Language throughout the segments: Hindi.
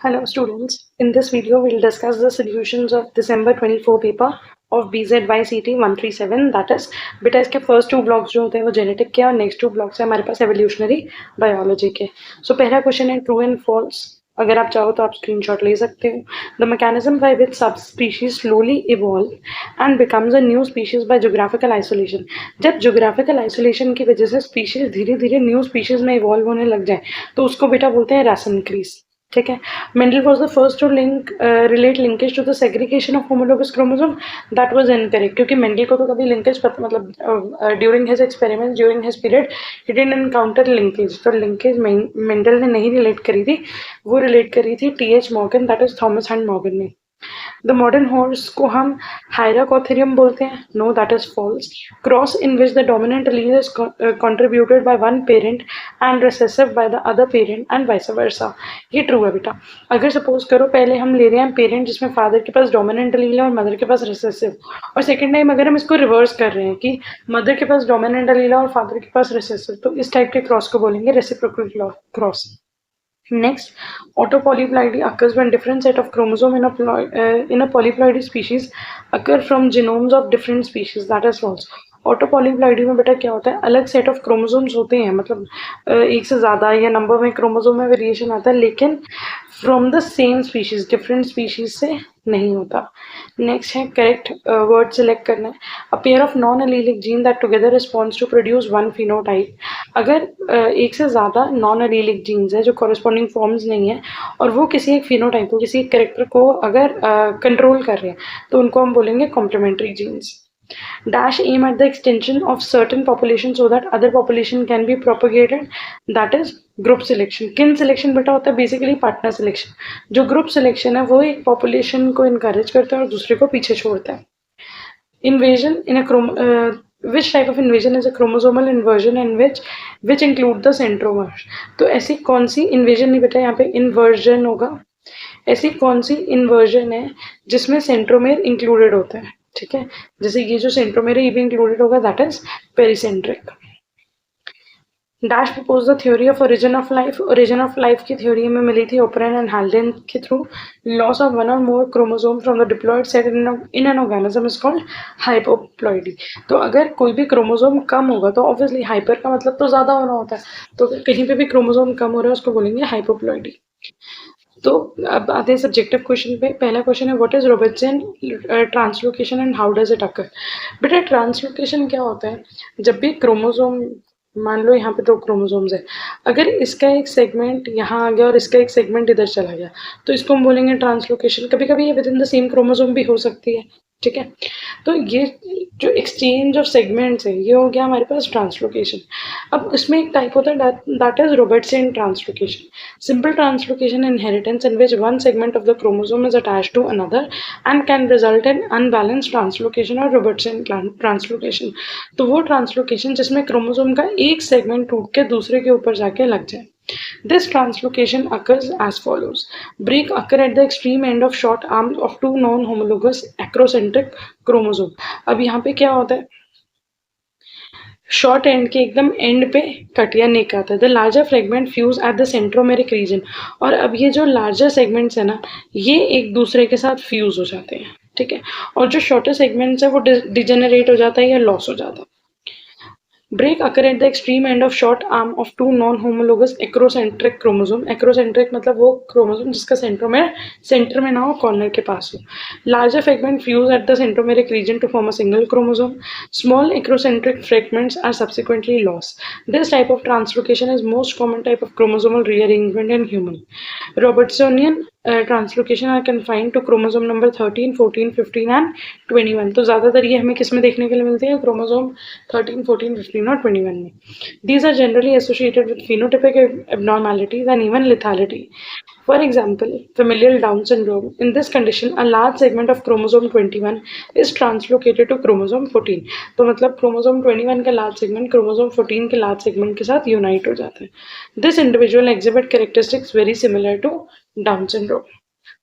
Hello students, in this video we'll discuss the solutions of December 24 paper of BZYCT 137, that is बेटा इसके फर्स्ट टू ब्लॉक्स जो होते हैं वो जेनेटिक के और नेक्स्ट टू ब्लॉक्स है हमारे पास एवोल्यूशनरी बायोलॉजी के। सो पहला क्वेश्चन है ट्रू एंड फॉल्स। अगर आप चाहो तो आप स्क्रीनशॉट ले सकते हो। द मैकेनिज्म बाय विच सब species slowly evolve and becomes a new species bye geographical isolation. जब ज्योग्राफिकल आइसोलेशन की वजह से स्पीशीज धीरे धीरे न्यू स्पीशीज में इवॉल्व होने लग जाए तो उसको बेटा बोलते हैं रैस इंक्रीज। ठीक है। Mendel was the first to relate linkage to the segregation of homologous chromosome. That was incorrect, क्योंकि मेंडल को तो कभी लिंकेज मतलब during his experiment during his period ही डिडंट एनकाउंटर लिंकेज। तो लिंकेज मेंडल ने नहीं रिलेट करी थी, वो रिलेट करी थी T H Morgan, that is Thomas Hunt Morgan ने। द मॉडर्न हॉर्स को हम हायराकोथेरियम बोलते हैं। No, that is false. Cross in which the dominant allele is contributed by one parent and recessive by the other parent and vice versa, ये ट्रू है बेटा। अगर सपोज करो पहले हम ले रहे हैं पेरेंट जिसमें फादर के पास डोमिनेंट एलील है और मदर के पास रिसेसिव, और सेकेंड टाइम अगर हम इसको रिवर्स कर रहे हैं कि मदर के पास डोमिनेंट एलील है और फादर के पास रिसेसिव, तो इस टाइप के क्रॉस को बोलेंगे reciprocal cross. Next, autopolyploidy occurs when different set of chromosome in a polyploidy species occur from genomes of different species. That is false. ऑटोपॉलीप्लॉइडी में बेटा क्या होता है, अलग सेट ऑफ क्रोमोसोम्स होते हैं, मतलब एक से ज़्यादा या नंबर में क्रोमोसोम में वेरिएशन आता है, लेकिन from the same species different species से नहीं होता। नेक्स्ट है करेक्ट वर्ड सिलेक्ट करना है। A pair of non allelic gene that together responds to produce one phenotype. अगर एक से ज़्यादा नॉन एलीलिक जीन्स है जो कॉरेस्पॉन्डिंग फॉर्म्स नहीं है और वो किसी एक फिनोटाइप को किसी एक करेक्टर को अगर कंट्रोल कर रहे हैं तो उनको हम बोलेंगे complementary genes. Dash aim at the extension of certain population so that other population can be propagated, that is group selection. kin selection बेटा होता है बेसिकली पार्टनर सिलेक्शन। जो ग्रुप सिलेक्शन है वो एक पॉपुलेशन को इनकरेज करता है और दूसरे को पीछे छोड़ता है। Invasion in a which type of invasion is a chromosomal inversion and which include the centromers। तो ऐसी कौन सी invasion नहीं बेटा, यहाँ पे inversion होगा। ऐसी कौन सी inversion है जिसमें सेंट्रोमेर इंक्लूडेड होता है, ठीक है। जैसे ये जो सेंट्रोमेर है ये भी इंक्लूडेड होगा, that is pericentric. Dash propose the theory of origin of life. Origin of life की थ्योरी हमें मिली थी ओपरेन एंड हाल्डेन के थ्रू। लॉस ऑफ वन और more chromosome from the diploid set in an organism is called hypoploidy. तो अगर कोई भी क्रोमोसोम कम होगा तो ऑब्वियसली हाइपर का मतलब तो ज्यादा होना होता है, तो कहीं पे भी क्रोमोसोम कम हो रहा है उसको बोलेंगे हाइपोप्लॉइडी। तो अब आते हैं सब्जेक्टिव क्वेश्चन पे। पहला क्वेश्चन है what is Robertson translocation and how does it occur. बेटा ट्रांसलोकेशन क्या होता है, जब भी क्रोमोसोम, मान लो यहाँ पे दो क्रोमोसोम्स है, अगर इसका एक सेगमेंट यहाँ आ गया और इसका एक सेगमेंट इधर चला गया तो इसको हम बोलेंगे ट्रांसलोकेशन। कभी कभी ये with in the same chromosome भी हो सकती है, ठीक है। तो ये जो एक्सचेंज ऑफ सेगमेंट्स है ये हो गया हमारे पास ट्रांसलोकेशन। अब इसमें एक टाइप होता है that is Robertson translocation. Simple translocation inheritance in which one segment of the chromosome is attached to another and can result in unbalanced translocation और रॉबर्टसन ट्रांसलोकेशन। तो वो ट्रांसलोकेशन जिसमें क्रोमोसोम का एक सेगमेंट टूट के दूसरे के ऊपर जाके लग जाए। This translocation occurs as follows. Break occur at the extreme end of short arms of two non-homologous acrocentric chromosome. अब यहाँ पे क्या होता है, शॉर्ट एंड के एकदम एंड पे कट या निक आता है। The larger fragment fuse at the centromeric reason. और अब ये जो लार्जर सेगमेंट्स है ना ये एक दूसरे के साथ फ्यूज हो जाते हैं, ठीक है। और जो शॉर्टर सेगमेंट्स है वो डिजेनरेट हो जाता है या लॉस हो जाता है। Break occur at the extreme end of short arm of two non-homologous acrocentric chromosome. Acrocentric मतलब वो क्रोमोसोम जिसका सेंटर में ना हो, कॉर्नर के पास हो। Larger fragment fuse at the centromeric region to form a single chromosome. Small acrocentric fragments are subsequently lost. This type of translocation is most common type of chromosomal rearrangement in human. Robertsonian translocation are confined to chromosome number 13, 14, 15 and 21। तो ज़्यादातर ये हमें किस में देखने के लिए मिलती है, क्रोमोसोम 13, 14, 15 और 21 में। These are generally associated with phenotypic abnormalities and even lethality. For example, familial Down syndrome. In this condition, a large segment of chromosome 21 is translocated to chromosome 14. तो मतलब क्रोमोसोम 21 का लार्ज सेगमेंट क्रोमोसोम 14 के लार्ज सेगमेंट के साथ यूनाइट हो जाता है। This individual exhibit characteristics very similar to Down syndrome.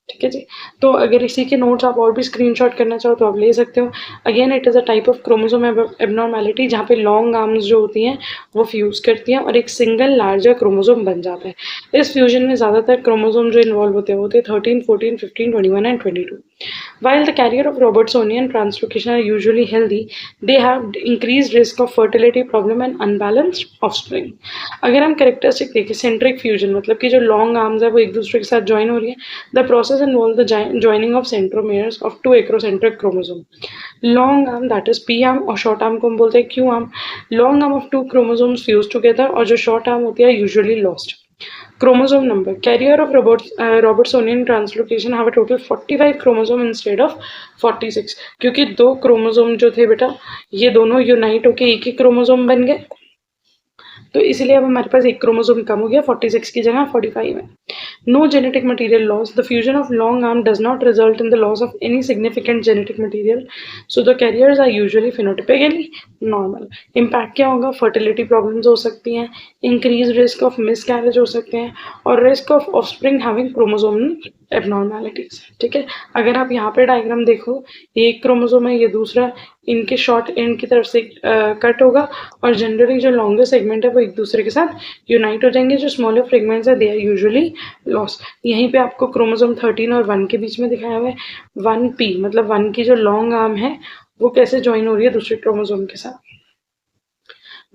ठीक है जी। तो अगर इसी के नोट्स आप और भी स्क्रीनशॉट करना चाहो तो आप ले सकते हो। Again it is a type of chromosome abnormality जहाँ पे लॉन्ग आर्म्स जो होती हैं वो फ्यूज़ करती हैं और एक सिंगल लार्जर क्रोमोसोम बन जाता है। इस फ्यूजन में ज़्यादातर क्रोमोसोम जो इन्वॉल्व होते हैं वो होते हैं 13, 14, 15, 21 and 22। While the carrier of Robertsonian translocation are usually healthy, they have increased risk of fertility problem and unbalanced offspring. अगर हम कैरेक्टरिस्टिक देखें सेंट्रिक फ्यूजन मतलब कि जो लॉन्ग आर्म्स है वो एक दूसरे के साथ ज्वाइन हो रही है, the process involve the joining of centromeres of two acrocentric chromosome. Long arm that is P arm और शॉर्ट आर्म को हम बोलते हैं Q arm. Long arm of two chromosomes fuse together और जो शॉर्ट आर्म होती है usually lost. Chromosome number. Carrier of Robertsonian translocation have a total 45 chromosome instead of 46 क्योंकि दो क्रोमोसोम जो थे बेटा ये दोनों यूनाइट होके एक ही क्रोमोसोम बन गए, तो इसलिए अब हमारे पास एक क्रोमोसोम कम हो गया, 46 की जगह 45 है। No genetic material loss. The fusion of long arm does not result in the loss of any significant genetic material. So the carriers are usually phenotypically normal. Impact क्या होगा? Fertility problems हो सकती हैं, increased risk of miscarriage हो सकते हैं और risk of offspring having chromosomal abnormalities. ठीक है, अगर आप यहाँ पे डायग्राम देखो, एक क्रोमोसोम है, ये दूसरा, इनके शॉर्ट एंड की तरफ से कट होगा और जनरली जो लॉन्गर सेगमेंट है वो एक दूसरे के साथ यूनाइट हो जाएंगे। जो स्मॉलर फ्रेगमेंट्स है दे आर यूजुअली लॉस। यहीं पे आपको क्रोमोसोम 13 और 1 के बीच में दिखाया हुआ है। 1p मतलब 1 की जो लॉन्ग आर्म है वो कैसे ज्वाइन हो रही है दूसरे क्रोमोसोम के साथ।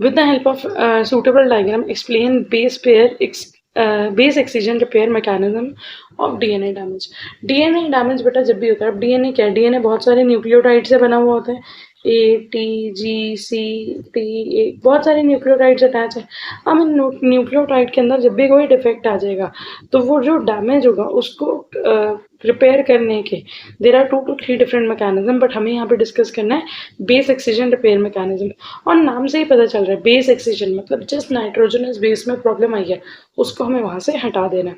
With the help of suitable diagram, explain base excision repair mechanism of DNA damage. DNA damage बेटा जब भी होता है, अब DNA क्या है? DNA बहुत सारे न्यूक्लियोटाइड से बना हुआ होता है, A, T, G, C, T, A, बहुत सारे न्यूक्लियोटाइड्स अटैच है। अब इन न्यूक्लियोटाइड के अंदर जब भी कोई डिफेक्ट आ जाएगा तो वो जो डैमेज होगा उसको रिपेयर करने के there are 2 to 3 different mechanism, but हमें यहाँ पे डिस्कस करना है बेस एक्सीजन रिपेयर मैकेनिज्म। और नाम से ही पता चल रहा है बेस एक्सीजन मतलब जिस नाइट्रोजनस बेस में प्रॉब्लम आई है उसको हमें वहां से हटा देना है।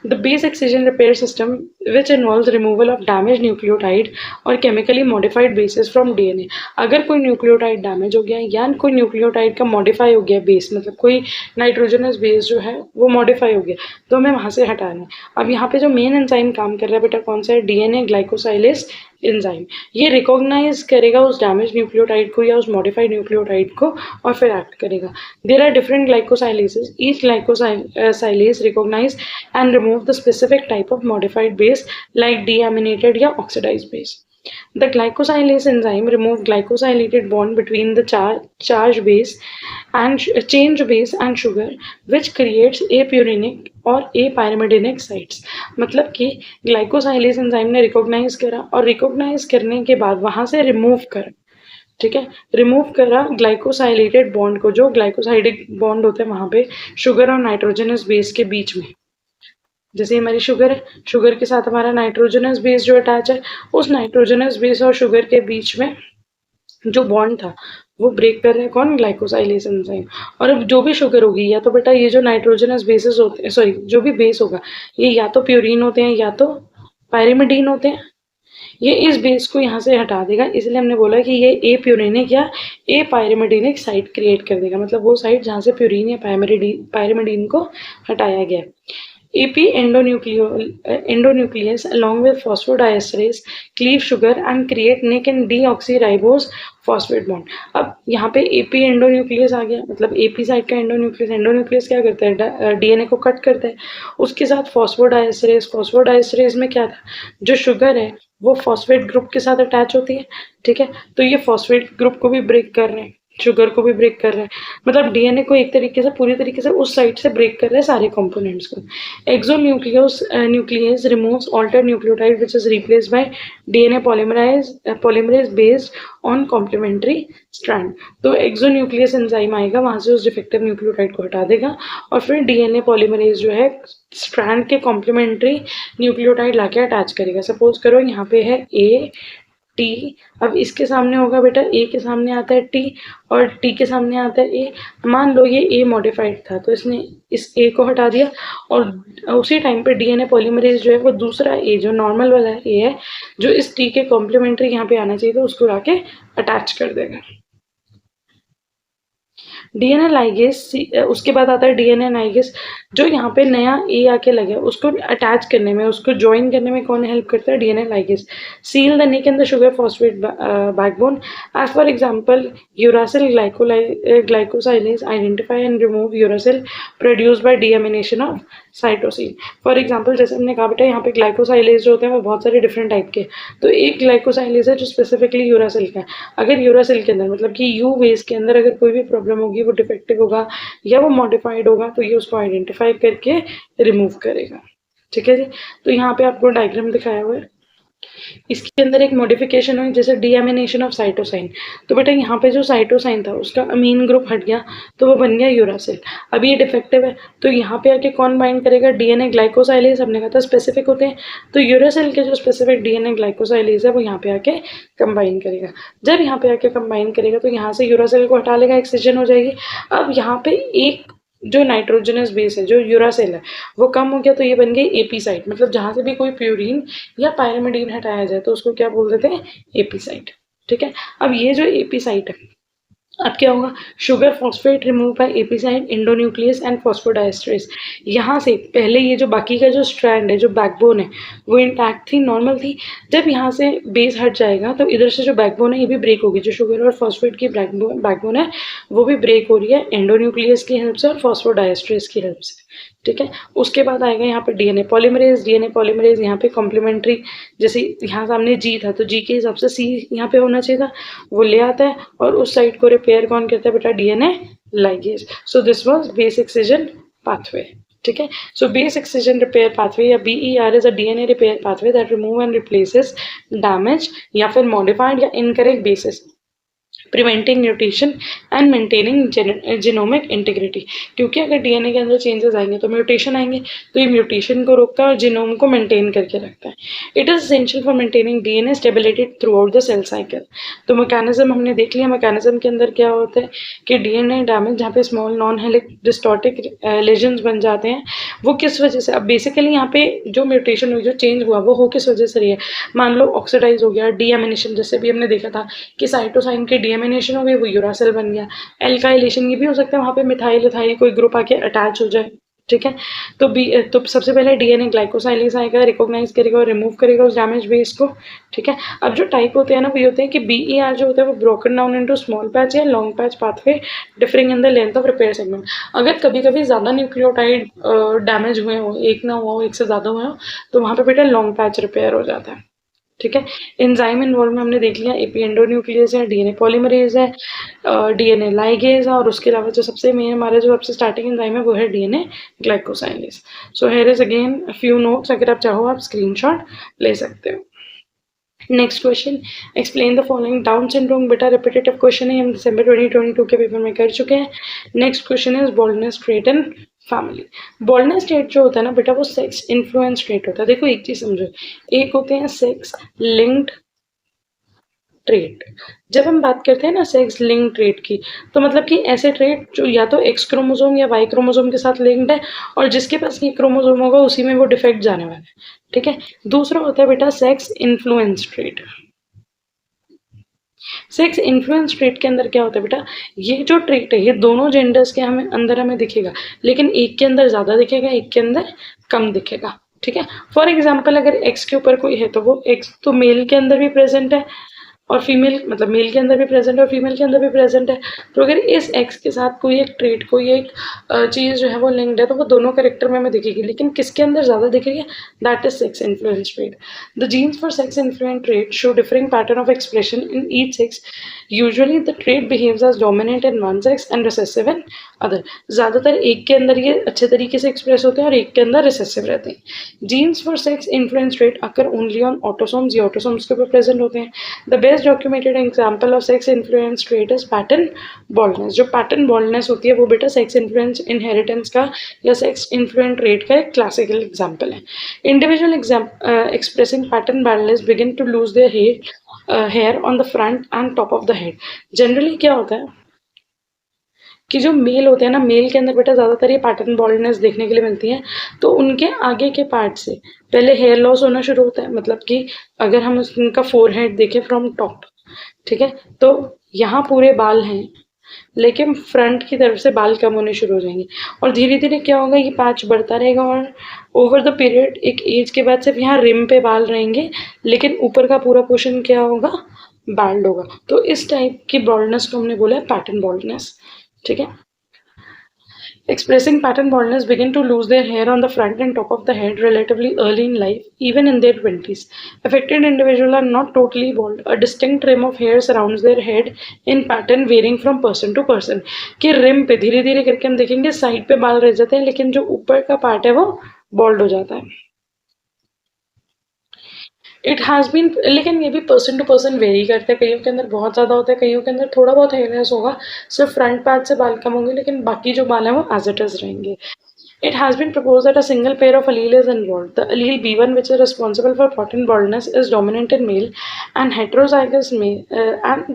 The base excision repair system which involves removal of damage nucleotide और chemically modified bases from DNA. अगर कोई न्यूक्लियोटाइड डैमेज हो गया या कोई न्यूक्लियोटाइड का मॉडिफाई हो गया बेस मतलब कोई नाइट्रोजनस बेस जो है वो मॉडिफाई हो गया तो हमें वहां से हटाना है। अब यहाँ पे जो मेन एंजाइम काम कर रहा है बेटा कौन सा है? DNA glycosylase enzyme. ये रिकॉग्नाइज करेगा उस डैमेज न्यूक्लियोटाइड को या उस मॉडिफाइड न्यूक्लियोटाइड को और फिर एक्ट करेगा। There are different glycosylases, each glycosylase recognise and remove the specific type of modified base like deaminated या oxidised base. The glycosylase enzyme removes glycosylated bond between the charged base and change base and sugar, which creates apurinic और apyrimidinic sites। मतलब कि ग्लाइकोसाइलेज एंजाइम ने रिकॉग्नाइज करा और रिकॉग्नाइज करने के बाद वहां से रिमूव करा, ठीक है, रिमूव करा ग्लाइकोसाइलेटेड बॉन्ड को, जो ग्लाइकोसाइडिक बॉन्ड होते हैं वहां पे शुगर और नाइट्रोजनस बेस के बीच में। जैसे हमारी शुगर है, शुगर के साथ हमारा नाइट्रोजनस बेस जो अटैच है, उस नाइट्रोजनस बेस और शुगर के बीच में जो बॉन्ड था वो ब्रेक कर रहा है कौन? ग्लाइकोसाइलेज एंजाइम। और अब जो भी शुगर होगी या तो बेटा ये जो नाइट्रोजनस बेसिस होते हैं, सॉरी जो भी बेस होगा ये या तो प्यूरिन होते हैं या तो पायरिमिडीन होते हैं, ये इस बेस को यहाँ से हटा देगा। इसलिए हमने बोला कि ये ए प्यूरिनिक या ए पायरिमिडीनिक साइट क्रिएट कर देगा, मतलब वो साइट जहाँ से प्यूरिन या पायरिमिडीन को हटाया गया। AP endonuclease along with phosphodiesterase cleave sugar and create Nick and deoxyribose phosphate bond। अब यहाँ पे AP endonuclease आ गया, मतलब AP साइड का एंडोन्यूक्लियस क्या करता है? डीएनए को कट करता है। उसके साथ फॉस्फोडाइस्टरेज में क्या था? जो शुगर है वो फॉस्फेट ग्रुप के साथ अटैच होती है, ठीक है, तो ये फॉस्फेट ग्रुप को भी ब्रेक कर रहे हैं, शुगर को भी ब्रेक कर रहा है, मतलब डीएनए को एक तरीके से पूरी तरीके से उस साइड से ब्रेक कर रहे हैं सारे कंपोनेंट्स को। Exonuclease removes altered nucleotide which is replaced by DNA polymerase based on complementary strand. तो एक्सोन्यूक्लियस एंजाइम आएगा, वहां से उस डिफेक्टिव न्यूक्लियोटाइड को हटा देगा और फिर डीएनए पॉलीमरेज जो है स्ट्रैंड के कॉम्प्लीमेंट्री न्यूक्लियोटाइड लाके अटैच करेगा। सपोज करो यहाँ पे है ए टी, अब इसके सामने होगा बेटा ए के सामने आता है टी और टी के सामने आता है ए। मान लो ये ए मॉडिफाइड था तो इसने इस ए को हटा दिया और उसी टाइम पे डीएनए पॉलीमरेज जो है वो दूसरा ए जो नॉर्मल वाला ए है जो इस टी के कॉम्प्लीमेंट्री यहाँ पे आना चाहिए तो उसको लाके अटैच कर देगा। डीएनए लाइगेज, उसके बाद आता है डीएनए लाइगेज, जो यहाँ पे नया ए आके लगे उसको अटैच करने में, उसको ज्वाइन करने में कौन हेल्प करता है? DNA ligase. Seal the nick in the sugar phosphate backbone, as for example uracil glycosylase identify and remove uracil produce by deamination of cytosine. For example जैसे हमने कहा बेटा यहाँ पे ग्लाइकोसाइलेज जो होते हैं वो बहुत सारे डिफरेंट टाइप के, तो एक ग्लाइकोसाइलेज है जो स्पेसिफिकली यूरासिल का है। अगर यूरासिल के अंदर मतलब कि यू बेस के अंदर अगर कोई भी प्रॉब्लम होगी, वो डिफेक्टिव होगा या वो मॉडिफाइड होगा, तो ये उसको आइडेंटिफाई करके रिमूव करेगा। ठीक है जी। तो यहाँ पे आपको डायग्राम दिखाया हुआ है, इसके अंदर एक मॉडिफिकेशन हुई जैसे डीएमिनेशन ऑफ साइटोसाइन। तो बेटा यहाँ पे जो साइटोसाइन था उसका अमीन ग्रुप हट गया तो वो बन गया यूरासिल। अब ये डिफेक्टिव है तो यहाँ पे आके कौन बाइंड करेगा? डीएनए ग्लाइकोसाइलेज। हमने कहा था स्पेसिफिक होते हैं, तो यूरासिल के जो स्पेसिफिक डीएनए ग्लाइकोसाइलेज है वो यहाँ पे आके कंबाइन करेगा। जब यहाँ पे आके कंबाइन करेगा तो यहाँ से यूरासिल को हटा लेगा, एक्सचिजन हो जाएगी। अब यहाँ पे एक जो नाइट्रोजनस बेस है जो यूरासिल है वो कम हो गया, तो ये बन गई एपी साइट। मतलब जहां से भी कोई प्यूरीन या पायरिमिडीन हटाया जाए तो उसको क्या बोल देते हैं? AP site. ठीक है। अब ये जो एपी साइट है, अब क्या होगा? Sugar phosphate remove by AP site endonuclease and phosphodiesterase. यहाँ से पहले ये जो बाकी का जो स्ट्रैंड है, जो बैकबोन है, वो इंटैक्ट थी, नॉर्मल थी। जब यहाँ से बेस हट जाएगा तो इधर से जो बैकबोन है ये भी ब्रेक होगी। जो शुगर और फॉस्फेट की बैकबोन है वो भी ब्रेक हो रही है एंडोन्यूक्लियस की हेल्प से और फॉस्फोडाइस्टरेज की हेल्प से। ठीक है। उसके बाद आएगा यहाँ पे डीएनए पॉलीमरेज। डीएनए पॉलीमरेज यहाँ पे कॉम्प्लीमेंट्री, जैसे यहाँ सामने जी था तो जी के हिसाब से सी यहाँ पे होना चाहिए था, वो ले आता है और उस साइड को रिपेयर कौन करता है बेटा? DNA ligase. So this was base excision pathway. ठीक है। So base excision repair pathway या BER is a DNA repair pathway that remove and replaces damage या फिर मॉडिफाइड या incorrect bases, preventing mutation and maintaining genomic integrity. क्योंकि अगर डीएनए के अंदर चेंजेस आएंगे तो म्यूटेशन आएंगे, तो ये म्यूटेशन को रोकता है और जीनोम को मेंटेन करके रखता है। It is essential for maintaining DNA stability throughout the cell cycle. तो मैकेनिज्म हमने देख लिया। मैकेनिज्म के अंदर क्या होता है कि डीएनए डैमेज जहाँ पे स्मॉल नॉन हेलिक डिस्टॉर्टिक लेजन्स बन जाते हैं, वो किस वजह से? अब बेसिकली यहाँ पे जो म्यूटेशन हुई, जो चेंज हुआ, वो हो किस वजह से रही है? मान लो ऑक्सीडाइज हो गया, डीएमिनेशन, जैसे भी हमने देखा था कि साइटोसाइन के डीएमिनेशन हो गई, वो यूरासिल बन गया। एल्काइलेशन, ये भी हो सकता है वहां पे मिथाइल इथाइल कोई ग्रुप आके अटैच हो जाए। ठीक है। तो सबसे पहले डीएनए ग्लाइकोसाइलेज आएगा, रिकॉग्नाइज करेगा और रिमूव करेगा उस डैमेज बेस को। ठीक है। अब जो टाइप होते हैं ना, वो होते हैं कि BER जो होता है वो broken down into small patch या long patch pathway differing in the length of repair segment. अगर कभी कभी ज्यादा न्यूक्लियोटाइड डैमेज हुए हो, एक ना हुआ हो, एक से ज्यादा हुए हो, तो वहां पे बेटा लॉन्ग पैच रिपेयर हो जाता है। ठीक है। एंजाइम इन्वॉल्व में हमने देख लिया, एपी एंडोन्यूक्लियस है, डीएनए पॉलीमरेज है, डीएनए लाइगेज है, और उसके अलावा जो सबसे मेन हमारा जो सबसे स्टार्टिंग एंजाइम है वो है DNA glycosylase. So here is again few notes, अगर आप चाहो आप स्क्रीनशॉट ले सकते हो। Next question, explain the following. Down syndrome बेटा रिपीटेटिव क्वेश्चन है, हम दिसंबर 2022 के पेपर में कर चुके हैं। Next question is baldness trait in family. Baldness trait जो होता है ना बेटा, वो सेक्स इन्फ्लुएंस ट्रेट होता है। देखो एक चीज समझो, एक होते हैं सेक्स लिंक्ड ट्रेट। जब हम बात करते हैं ना सेक्स लिंक ट्रेट की, तो मतलब कि ऐसे ट्रेट जो या तो एक्स क्रोमोसोम या वाई क्रोमोसोम के साथ लिंक्ड है और जिसके पास ये क्रोमोसोम होगा उसी में वो डिफेक्ट जाने वाला है। ठीक है। दूसरा होता है बेटा sex influence trait. Sex influence trait के अंदर क्या होता है बेटा, ये जो ट्रेट है ये दोनों जेंडर्स के हमें दिखेगा, लेकिन एक के अंदर ज्यादा दिखेगा, एक के अंदर कम दिखेगा। ठीक है। फॉर एग्जाम्पल अगर एक्स के ऊपर कोई है तो वो एक्स तो मेल के अंदर भी प्रेजेंट है और फीमेल, मतलब मेल के अंदर भी प्रेजेंट है और फीमेल के अंदर भी प्रेजेंट है। तो अगर इस एक्स के साथ कोई एक ट्रेट, कोई एक चीज जो है वो लिंक्ड है, तो वो दोनों करेक्टर में हमें दिखेगी, लेकिन किसके अंदर ज्यादा दिखेगी? That is sex influence trait. The genes for sex influence trait show differing pattern of expression in each sex. Usually the trait behaves as dominant in one sex and recessive in other. ज्यादातर एक के अंदर ये अच्छे तरीके से एक्सप्रेस होते हैं और एक के अंदर रिसेसिव रहते हैं। Genes for sex influence trait occur only on autosomes, ये ऑटोसोम्स के ऊपर प्रेजेंट होते हैं। The best documented example of sex influence trait is pattern baldness. जो पैटर्न बॉल्डनेस होती है वो बेटा सेक्स इन्फ्लुएंस इनहेरिटेंस का या सेक्स इन्फ्लुएंस ट्रेट का एक क्लासिकल एग्जाम्पल है। Individual expressing pattern baldness begin to lose their hair on the front and top of the head. Generally क्या होता है कि जो मेल होते हैं ना, मेल के अंदर बेटा ज्यादातर ये पैटर्न बॉल्डनेस देखने के लिए मिलती है। तो उनके आगे के पार्ट से पहले हेयर लॉस होना शुरू होता है, मतलब कि अगर हम उनका फोरहेड देखें फ्रॉम टॉप, ठीक है, तो यहाँ पूरे बाल हैं लेकिन फ्रंट की तरफ से बाल कम होने शुरू हो जाएंगे और धीरे धीरे क्या होगा, ये पैच बढ़ता रहेगा और ओवर द पीरियड एक एज के बाद सिर्फ यहाँ रिम पे बाल रहेंगे, लेकिन ऊपर का पूरा पोर्शन क्या होगा, बाल्ड होगा। तो इस टाइप की बॉल्डनेस को हमने बोला है पैटर्न बॉल्डनेस। ठीक है। Expressing pattern baldness begin to lose their hair on the front and top of the head relatively early in life, even in their 20s. Affected individuals are not totally bald. A distinct rim of hair surrounds their head in pattern varying from person to person. कि रिम पे धीरे धीरे करके हम देखेंगे साइड पे बाल रह जाते हैं, लेकिन जो ऊपर का पार्ट है वो बॉल्ड हो जाता है। इट हैज़ बीन, लेकिन ये भी पर्सन टू पर्सन वेरी करता है। कईयों के अंदर बहुत ज़्यादा होता है, कईयों के अंदर थोड़ा बहुत हेयरनेस होगा, सिर्फ फ्रंट पैच से बाल कम होंगे, लेकिन बाकी जो बाल हैं वो एज इट इज़ रहेंगे। It has been proposed that a single pair of allele is involved. The allele B1, which is responsible for pattern baldness, is dominant in male, and the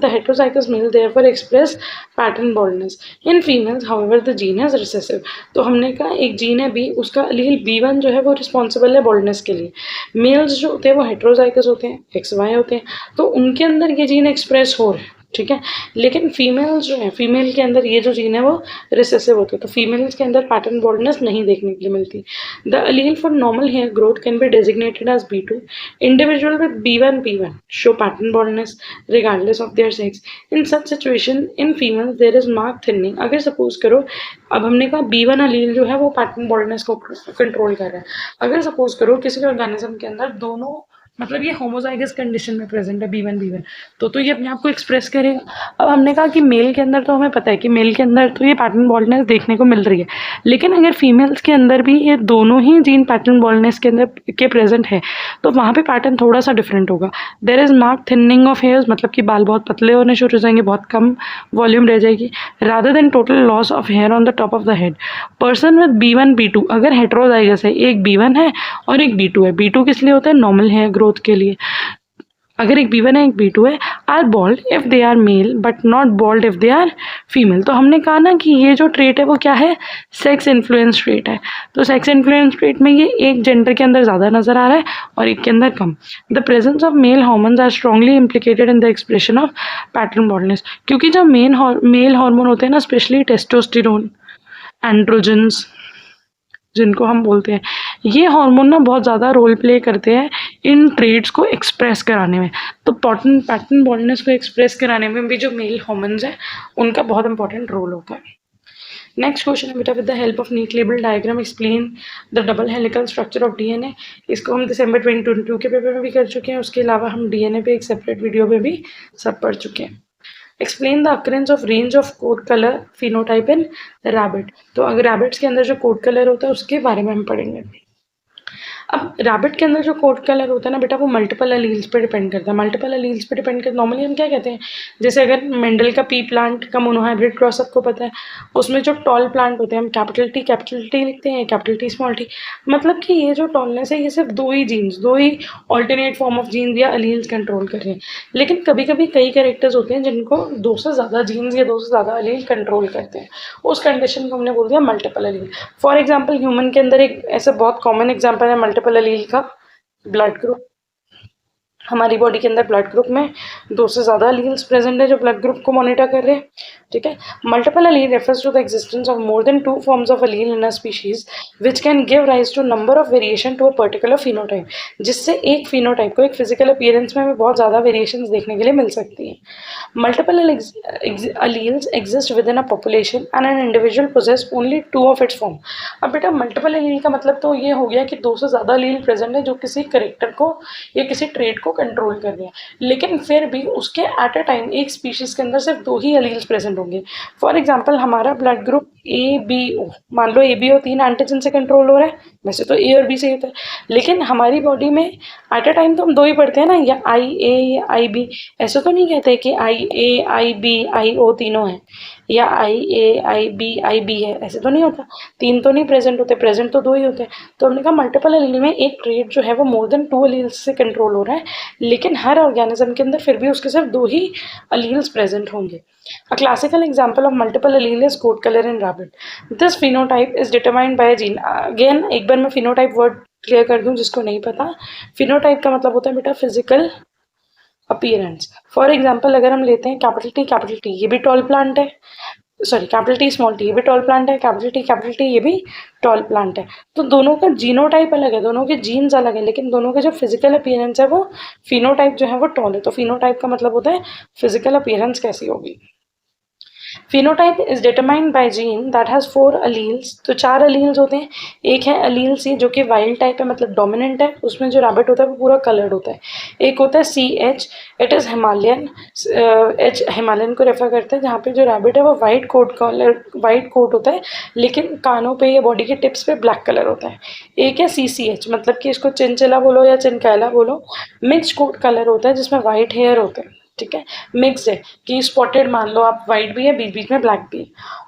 heterozygous male therefore express pattern baldness. In females, however, the gene is recessive. तो हमने कहा एक जीन है B, उसका allele B1 जो है वो रिस्पॉन्सिबल है बॉल्डनेस के लिए। मेल्स जो होते हैं वो हेट्रोजाइगस होते हैं, XY होते हैं, तो उनके अंदर ये जीन एक्सप्रेस हो रहा है। ठीक है। लेकिन फीमेल्स जो है, फीमेल के अंदर ये जो जीन है वो रिसेसिव होते हैं, तो फीमेल्स के अंदर पैटर्न बॉल्डनेस नहीं देखने के लिए मिलती। The allele for normal hair growth can be designated as B2। Individual with B1 P1 show pattern baldness regardless of their sex. In such situation in females there is mark thinning. अगर सपोज करो, अब हमने कहा B1 अलील जो है वो पैटर्न बॉल्डनेस को कंट्रोल कर रहा है। अगर सपोज करो किसी ऑर्गेनिज्म के अंदर दोनों, मतलब ये होमोजाइगस कंडीशन में प्रेजेंट है B1 B1, तो ये अपने आप को एक्सप्रेस करेगा। अब हमने कहा कि मेल के अंदर तो हमें पता है कि मेल के अंदर तो ये पैटर्न बॉल्डनेस देखने को मिल रही है, लेकिन अगर फीमेल्स के अंदर भी ये दोनों ही जीन पैटर्न बॉल्डनेस के अंदर के प्रेजेंट है, तो वहाँ पे पैटर्न थोड़ा सा डिफरेंट होगा। There is mark thinning of hairs, मतलब कि बाल बहुत पतले होने शुरू हो जाएंगे, बहुत कम वॉल्यूम रह जाएगी, rather than total loss of hair on the top of the head. Person with B1 B2, अगर हेट्रोजाइगस है, एक B1 है और एक B2 है। B2 किस लिए होता है, नॉर्मल हेयर ग्रोथ के लिए। अगर एक B1 है एक B2 है, are bald if they are male but not bald if they are female. तो हमने कहा ना कि ये जो ट्रेट है वो क्या है, सेक्स इन्फ्लुएंस ट्रेट है। तो सेक्स इन्फ्लुएंस ट्रेट में ये एक जेंडर के अंदर ज़्यादा नजर आ रहा है और एक के अंदर कम। The presence of male hormones are strongly implicated in the expression of pattern baldness, क्योंकि जब मेल हार्मोन होते हैं ना, स्पेशली टेस्टोस्टेरोन, एंड्रोजन्स जिनको हम बोलते हैं, ये हार्मोन ना बहुत ज़्यादा रोल प्ले करते हैं इन ट्रेड्स को एक्सप्रेस कराने में। तो पैटर्न बॉल्डनेस को एक्सप्रेस कराने में भी जो मेल हार्मोन्स हैं उनका बहुत इंपॉर्टेंट रोल होता है। नेक्स्ट क्वेश्चन है बेटा, with the help of neat label diagram explain the double helical structure of DNA। इसको हम दिसंबर 2022 के पेपर में भी कर चुके हैं, उसके अलावा हम DNA पे एक सेपरेट वीडियो में भी सब पढ़ चुके हैं। Explain the occurrence of range of coat colour phenotype in rabbit. तो अगर रैबिट्स के अंदर जो कोट कलर होता है उसके बारे में हम पढ़ेंगे। अब रैबिट के अंदर जो कोट कलर होता है ना बेटा, वो मल्टीपल अलील्स पे डिपेंड करता है। मल्टीपल अलील्स पे डिपेंड करता है, नॉर्मली हम क्या कहते हैं, जैसे अगर मेंडल का पी प्लांट का मोनोहाइब्रिड क्रॉस सबको पता है, उसमें जो टॉल प्लांट होते हैं हम कैपिटल टी लिखते हैं, कैपिटल टी स्मॉल टी। मतलब कि ये जो टॉलनेस है ये सिर्फ दो ही ऑल्टरनेट फॉर्म ऑफ जीन्स या अलील्स कंट्रोल कर रहे हैं। लेकिन कभी कभी कई कैरेक्टर्स होते हैं जिनको दो से ज़्यादा जीन्स या दो से ज़्यादा अलील कंट्रोल करते हैं, उस कंडीशन को हमने बोल दिया multiple Aleel. For example human के अंदर एक ऐसा बहुत कॉमन एग्जाम्पल है मल्टीपल अलील का, ब्लड ग्रुप। हमारी बॉडी के अंदर ब्लड ग्रुप में दो से ज़्यादा अलील्स प्रेजेंट है जो ब्लड ग्रुप को मॉनिटर कर रहे हैं। ठीक है। Multiple allele refers to the existence of more than 2 forms of allele in a species which can give rise to number of variation to a particular phenotype, जिससे एक फिनोटाइप को एक फिजिकल अपीयरेंस में हमें बहुत ज़्यादा वेरिएशंस देखने के लिए मिल सकती हैं। Multiple alleles exist within a population and an individual possess only 2 of its form. अब बेटा मल्टीपल अलील का मतलब तो ये हो गया कि दो से ज़्यादा अलील प्रेजेंट है जो किसी करेक्टर को या किसी ट्रेट को कंट्रोल कर रहे हैं, लेकिन फिर भी उसके एट अ टाइम एक स्पीशीज के अंदर सिर्फ 2 ही अलील्स प्रेजेंट होंगे। फॉर एग्जांपल हमारा ब्लड ग्रुप ABO, मान लो ABO 3 एंटीजन से कंट्रोल हो रहा है, वैसे तो A और B से होता है, लेकिन हमारी बॉडी में एट अ टाइम तो हम 2 ही पढ़ते हैं ना, या IA या IB। ऐसे तो नहीं कहते कि IA IB IO तीनों हैं, या IA IB IB है, ऐसे तो नहीं होता। 3 तो नहीं प्रेजेंट होते, प्रेजेंट तो 2 ही होते हैं। तो हमने कहा मल्टीपल अलील में एक ट्रेट जो है वो मोर देन 2 अलील्स से कंट्रोल हो रहा है, लेकिन हर ऑर्गेनिज्म के अंदर फिर भी उसके सिर्फ 2 ही अलील्स प्रेजेंट होंगे। A classical example of multiple allele is coat color in rabbit. This phenotype is determined by a gene. Again एक बार मैं phenotype word क्लियर कर दूं जिसको नहीं पता। phenotype का मतलब होता है बेटा फिजिकल अपीयरेंस। फॉर एग्जाम्पल अगर हम लेते हैं कैपिटल टी ये भी टॉल प्लांट है, sorry capital T small T ये भी टॉल प्लांट है, कैपिटल टी ये भी टॉल प्लांट है। तो दोनों का जीनोटाइप अलग है, दोनों के जीन्स अलग है, लेकिन दोनों के जो फिजिकल अपीयरेंस है वो फिनोटाइप जो है वो टॉल है। तो फिनोटाइप का मतलब होता है फिजिकल अपीयरेंस कैसी होगी। phenotype is determined by gene that has 4 alleles। तो 4 alleles होते हैं। एक है allele C जो कि wild type है, मतलब dominant है, उसमें जो rabbit होता है वो पूरा colored होता है। एक होता है CH, it is Himalayan। H Himalayan को रेफर करते हैं, जहाँ पे जो rabbit है वो white coat होता है, लेकिन कानों पे या बॉडी के टिप्स पे ब्लैक कलर होता है। एक है CCH, मतलब कि इसको चिंचिला बोलो या चिनकैला बोलो, मिक्स कोट कलर होता है जिसमें वाइट हेयर होते हैं, ठीक है, मिक्स है कि स्पॉटेड मान लो आप, वाइट भी है बीच बीच में ब्लैक भी है।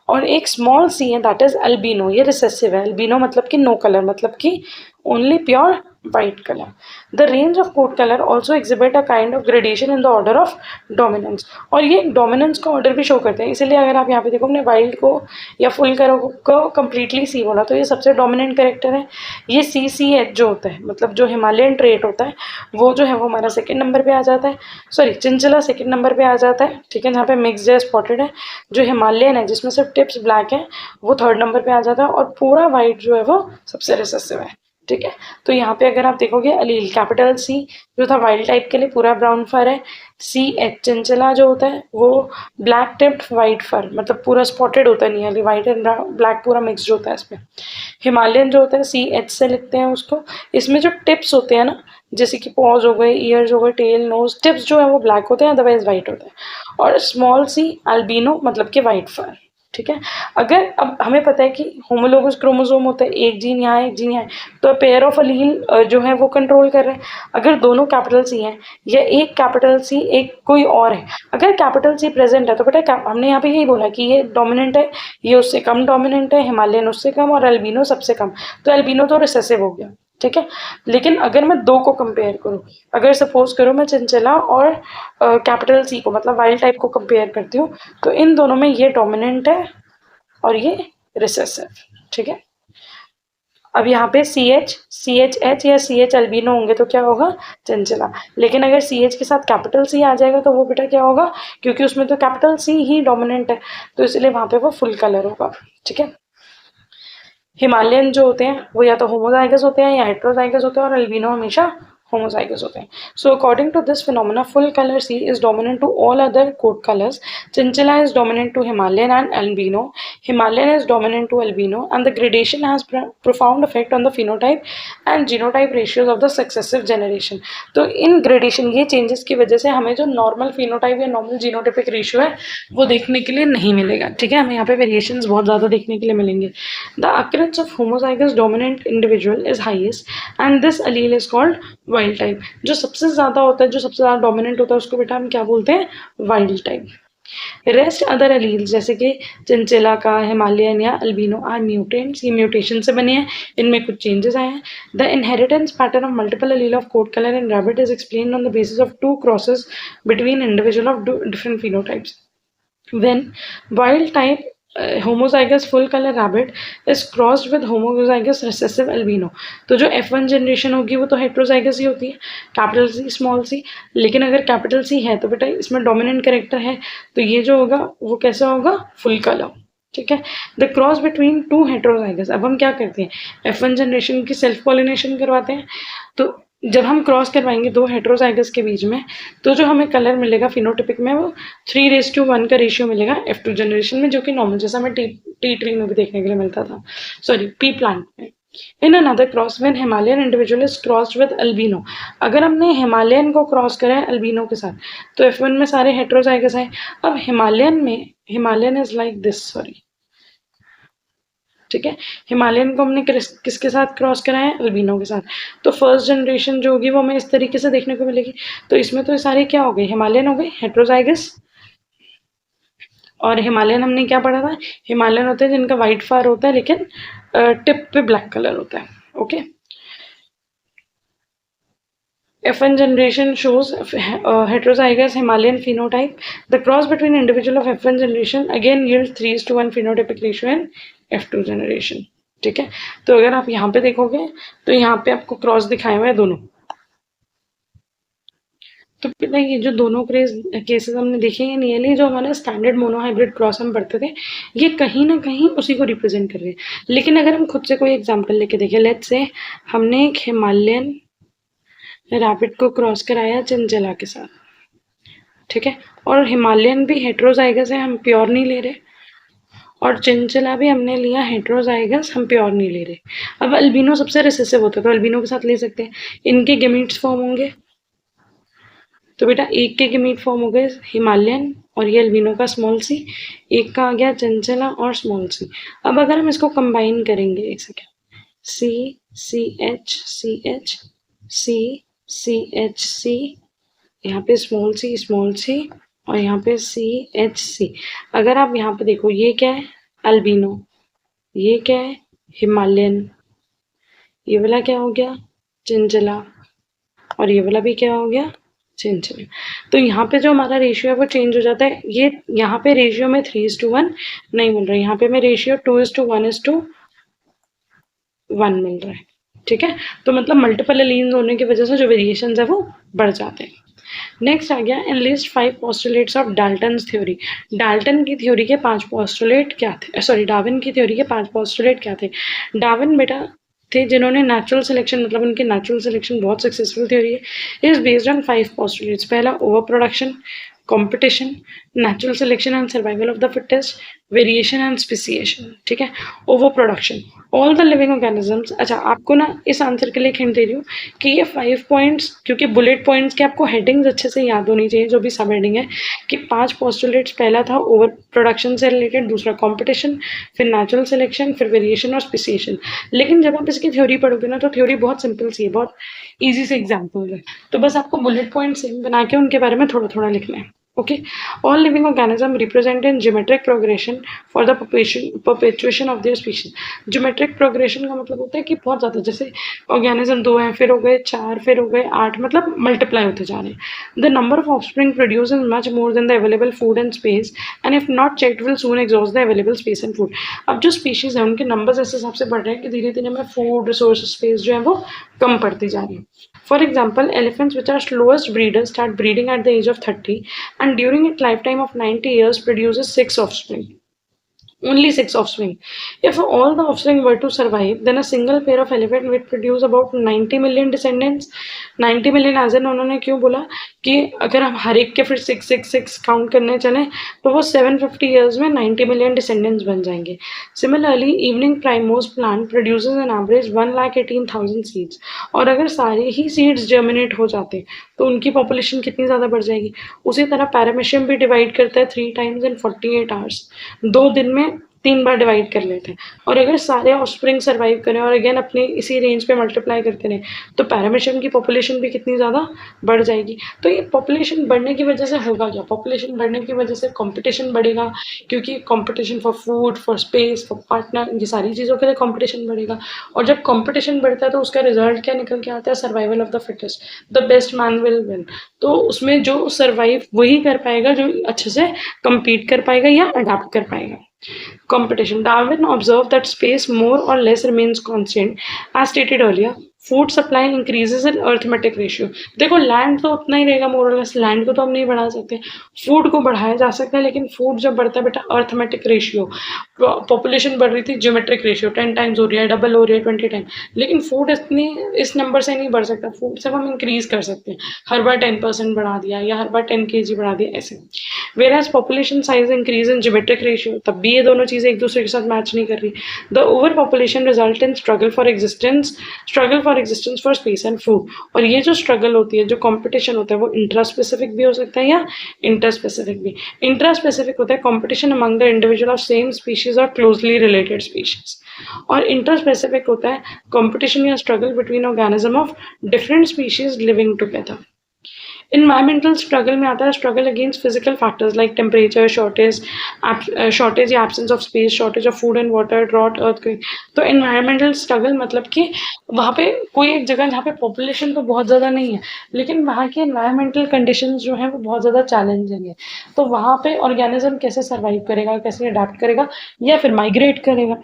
और एक स्मॉल सी है दैट इज अल्बिनो, ये रिसेसिव है। अल्बिनो मतलब कि नो कलर, मतलब कि only pure white color। The range of coat color also exhibit a kind of gradation in the order of dominance। और ये dominance का order भी शो करते हैं, इसीलिए अगर आप यहाँ पे देखो हमने wild को या full करो को completely C बोला, तो ये सबसे dominant character है। ये CCH जो होता है, मतलब जो हिमालयन ट्रेट होता है, वो जो है वो हमारा सेकंड नंबर पे आ जाता है, सॉरी चिंचिला सेकंड नंबर पे आ जाता है, ठीक है, जहाँ पे मिक्स है स्पॉटेड है। जो हिमालयन है जिसमें सिर्फ टिप्स ब्लैक है वो थर्ड नंबर पे आ जाता है, और पूरा वाइट जो है वो सबसे रिसेसिव है, ठीक है। तो यहाँ पे अगर आप देखोगे अलील कैपिटल सी जो था वाइल्ड टाइप के लिए पूरा ब्राउन फर है, CH चिंचिला जो होता है वो ब्लैक टिप्ड वाइट फर, मतलब पूरा स्पॉटेड होता है, नियरली वाइट एंड ब्लैक पूरा मिक्स होता है इसमें। हिमालयन जो होता है CH से लिखते हैं उसको, इसमें जो टिप्स होते हैं ना, जैसे कि पॉज हो गए, ईयर्स हो गए, टेल, नोज, टिप्स जो है वो ब्लैक होते हैं, अदरवाइज वाइट होते हैं। और स्मॉल सी अल्बिनो मतलब कि वाइट फर, ठीक है। अगर अब हमें पता है कि होमोलोगस क्रोमोसोम होता है, एक जीन यहाँ एक जीन यहाँ है, तो पेयर ऑफ अलील जो है वो कंट्रोल कर रहे हैं। अगर दोनों कैपिटल सी हैं या एक कैपिटल सी एक कोई और है, अगर कैपिटल सी प्रेजेंट है तो बेटा हमने यहाँ पे यही बोला कि ये डोमिनेंट है, ये उससे कम डोमिनेंट है, हिमालयन उससे कम और अल्बिनो सबसे कम, तो अल्बिनो तो रिसेसिव हो गया, ठीक है। लेकिन अगर मैं दो को कंपेयर करूं, अगर सपोज करो मैं चिंचिला और कैपिटल सी को, मतलब वाइल्ड टाइप को कंपेयर करती हूँ, तो इन दोनों में ये डोमिनेंट है और ये रिसेसिव, ठीक है। अब यहाँ पे CH या CH अल्बिनो होंगे तो क्या होगा, चिंचिला। लेकिन अगर CH के साथ कैपिटल C आ जाएगा तो वो बेटा क्या होगा, क्योंकि उसमें तो कैपिटल C ही डोमिनेंट है, तो इसलिए वहां पे वो फुल कलर होगा, ठीक है। हिमालयन जो होते हैं वो या तो होमोजाइगस होते हैं या हेट्रोजाइगस होते हैं, और अल्बिनो हमेशा homozygous होते हैं। So according to this phenomena, full color C is dominant to all other coat colors. Chinchilla is dominant to Himalayan and albino. Himalayan is dominant to albino, and the gradation has profound effect on the phenotype and genotype ratios of the successive generation। तो इन gradation ये changes की वजह से हमें जो normal phenotype या normal genotypic ratio है वो देखने के लिए नहीं मिलेगा, ठीक है। हमें यहाँ पे variations बहुत ज़्यादा देखने के लिए मिलेंगे। The occurrence of homozygous dominant individual is highest, and this allele is called wild type. जो सबसे ज्यादा होता है, जो सबसे ज्यादा डोमिनेंट होता है, उसको बेटा हम क्या बोलते हैं, wild type. Rest other alleles जैसे कि चिंचिला का, हिमालयन या अल्बिनो आर म्यूटेंट्स, ये म्यूटेशन से बने हैं, इनमें कुछ चेंजेस आए हैं। The inheritance pattern of multiple allele of coat colour in rabbit is explained on the basis of 2 crosses between individual of different phenotypes. When wild type homozygous full color rabbit is crossed with homozygous recessive albino, तो जो F1 जनरेशन होगी वो तो हेट्रोजाइगस ही होती है, कैपिटल सी स्मॉल सी। लेकिन अगर कैपिटल सी है तो बेटा इसमें डोमिनेंट कैरेक्टर है, तो ये जो होगा वो कैसा होगा, फुल कलर, ठीक है। द क्रॉस बिटवीन 2 हेट्रोजाइगस, अब हम क्या करते हैं, F1 जनरेशन की सेल्फ पॉलिनेशन करवाते हैं। तो जब हम क्रॉस करवाएंगे 2 हेट्रोजाइगस के बीच में, तो जो हमें कलर मिलेगा फिनोटिपिक में वो 3:1 का रेशियो मिलेगा F2 जनरेशन में, जो कि नॉर्मल जैसा हमें टी ट्री में भी देखने के लिए मिलता था, सॉरी पी प्लांट में। In another cross when Himalayan individual is crossed with albino, अगर हमने हिमालयन को क्रॉस करा है अल्बिनो के साथ, तो F1 में सारे हेट्रोजाइगस हैं। अब हिमालयन में, Himalayan is like this, sorry, ठीक है। हिमालयन को हमने किसके साथ क्रॉस करा है, अल्बिनो के साथ। तो फर्स्ट जनरेशन जो होगी वो हमें इस तरीके से देखने को मिलेगी। तो इसमें तो सारे क्या हो गए, हिमालयन हो गए, हेट्रोजाइगस। और हिमालयन हमने क्या पढ़ा था, हिमालयन होते हैं जिनका वाइट फार होता है लेकिन टिप पे ब्लैक कलर होता है, okay. F1 generation shows heterozygous Himalayan phenotype. The cross between individual of F1 generation again yields 3:1 phenotypic ratio in F2 generation, ठीक है। तो अगर आप यहाँ पे देखोगे तो यहाँ पे आपको क्रॉस दिखाए हुए हैं दोनों, तो बेटा ये जो दोनों केसेस हमने देखे हैं, नियरली जो हमारा स्टैंडर्ड मोनोहाइब्रिड क्रॉस हम पढ़ते थे, ये कहीं ना कहीं उसी को रिप्रेजेंट कर रहे हैं। लेकिन अगर हम खुद से कोई एग्जांपल लेके देखें, लेट्स से हमने एक हिमालयन रैबिट को क्रॉस कराया चंचला के साथ, ठीक है, और हिमालयन भी हेट्रोजाइगस है, हम प्योर नहीं ले रहे, और चंचला भी हमने लिया हेट्रोजाइगस, हम प्योर नहीं ले रहे। अब अल्बिनो सबसे रिसेसिव होता है, तो अल्बिनो के साथ ले सकते हैं, इनके गेमीट्स फॉर्म होंगे। तो बेटा एक के गेमीट फॉर्म हो गए हिमालयन और ये अल्बिनो का स्मॉल सी, एक का आ गया चंचला और स्मॉल सी। अब अगर हम इसको कंबाइन करेंगे, एक second, C C H C H C C H C, यहाँ पे स्मॉल सी और यहाँ पे सी एच सी। अगर आप यहाँ पे देखो, ये क्या है अल्बिनो, ये क्या है हिमालयन, ये वाला क्या हो गया चंचला, और ये वाला भी क्या हो गया चंचला। तो यहाँ पे जो हमारा रेशियो है वो चेंज हो जाता है। ये यहाँ पे रेशियो में 3:1 नहीं मिल रहा है, यहाँ पे मैं रेशियो 2:1:1 मिल रहा है, ठीक है। तो मतलब मल्टीपल एलीन्स होने की वजह से जो वेरिएशन है वो बढ़ जाते हैं। नेक्स्ट आ गया enlist 5 postulates of Dalton's theory. Dalton की थ्योरी के 5 पोस्टुलेट क्या थे, सॉरी डार्विन की थ्योरी के 5 पोस्टुलेट क्या थे। डार्विन बेटा थे जिन्होंने नेचुरल सिलेक्शन, मतलब उनकी नेचुरल सिलेक्शन बहुत सक्सेसफुल थ्योरी है, इज बेस्ड ऑन 5 पोस्टुलेट्स। पहला over production, competition, natural selection and survival of the fittest, variation and speciation, ठीक है। Over production, all the living organisms. अच्छा आपको ना इस आंसर के लिए हिंट दे रही हूँ कि ये 5 पॉइंट्स, क्योंकि बुलेट पॉइंट्स के आपको हेडिंग्स अच्छे से याद होनी चाहिए, जो भी सब हेडिंग है, कि 5 पोस्टुलेट्स, पहला था ओवर प्रोडक्शन से रिलेटेड, दूसरा कॉम्पिटिशन, फिर नेचुरल सिलेक्शन, फिर वेरिएशन और स्पेसिएशन। लेकिन जब आप इसकी थ्योरी पढ़ोगे ना, तो थ्योरी बहुत सिंपल सी है, बहुत ईजी से एग्जाम्पल है, तो बस आपको बुलेट पॉइंट सेम बना के उनके बारे में थोड़ा थोड़ा लिखना है। Okay, all living organisms represent in geometric progression for the perpetuation of their species. Geometric progression का मतलब होता है कि बहुत ज़्यादा, जैसे ऑर्गेनिज्म 2 हैं, फिर हो गए 4, फिर हो गए 8, मतलब मल्टीप्लाई होते जा रहे हैं। The number of offspring produced is much more than the available food and space, and if not checked will soon exhaust the available space and food. अब जो species है उनके numbers ऐसे हिसाब से बढ़ रहे हैं कि धीरे धीरे हमें food, resource, space जो है वो कम पड़ती जा रही है। For example, elephants, which are slowest breeders, start breeding at the age of 30 and during its lifetime of 90 years produces 6 offspring. Only 6 offspring. If all the offspring were to survive, then a single pair of elephant would produce about 90 million descendants. 90 million as in उन्होंने क्यों बोला कि अगर हम हर एक के फिर 666 काउंट करने चले तो वो 750 years में 90 million descendants बन जाएंगे. Similarly, evening primrose plant produces an average 1,18,000 seeds. और अगर सारे ही seeds germinate हो जाते तो उनकी population कितनी ज़्यादा बढ़ जाएगी. उसी तरह पैरामीशियम भी डिवाइड करता है 3 times in 48 hours. 2 दिन में 3 बार डिवाइड कर लेते हैं, और अगर सारे ऑफस्प्रिंग सर्वाइव करें और अगेन अपनी इसी रेंज पे मल्टीप्लाई करते रहें तो पैरामीशियम की पॉपुलेशन भी कितनी ज़्यादा बढ़ जाएगी। तो ये पॉपुलेशन बढ़ने की वजह से होगा क्या, पॉपुलेशन बढ़ने की वजह से कंपटीशन बढ़ेगा, क्योंकि competition for food, for space, for partner, ये सारी चीज़ों के लिए कंपटीशन बढ़ेगा, और जब कंपटीशन बढ़ता है तो उसका रिजल्ट क्या निकल के आता है, survival of the fittest, the best man will win. तो उसमें जो सर्वाइव वही कर पाएगा जो अच्छे से compete कर पाएगा या अडाप्ट कर पाएगा। Competition. Darwin observed that space more or less remains constant. As stated earlier, food supply increases in arithmetic ratio. देखो लैंड तो उतना ही रहेगा मोर और लेस, लैंड को तो हम नहीं बढ़ा सकते, फूड को बढ़ाया जा सकता है, लेकिन फूड जब बढ़ता है बेटा अर्थमेटिक रेशियो, पॉपुलेशन बढ़ रही थी ज्योमेट्रिक रेशियो 10 टाइम्स हो रही है, डबल हो रही है 20 टाइम, लेकिन फूड इतनी इस नंबर से नहीं बढ़ सकता, फूड से हम इंक्रीज कर सकते हैं, हर बार 10% बढ़ा दिया या हर बार 10 kg बढ़ा दिया ऐसे। Whereas population size increase in geometric ratio, तब भी ये दोनों चीजें एक दूसरे के साथ मैच नहीं कर रही। The overpopulation result in struggle for existence for space and food. और ये जो struggle होती है, जो competition होता है, वो intraspecific भी हो सकता है या interspecific भी। Intraspecific होता है competition among the individual of same species or closely related species, और interspecific होता है competition या struggle between organism of different species living together. Environmental struggle में आता है struggle against physical factors like temperature, shortage या absence of space, shortage of food and water, drought, earthquake. तो environmental struggle मतलब कि वहाँ पे कोई एक जगह जहाँ पे population तो बहुत ज़्यादा नहीं है, लेकिन वहाँ के environmental conditions जो हैं वो बहुत ज़्यादा challenging है, तो वहाँ पे organism कैसे survive करेगा, कैसे adapt करेगा या फिर migrate करेगा।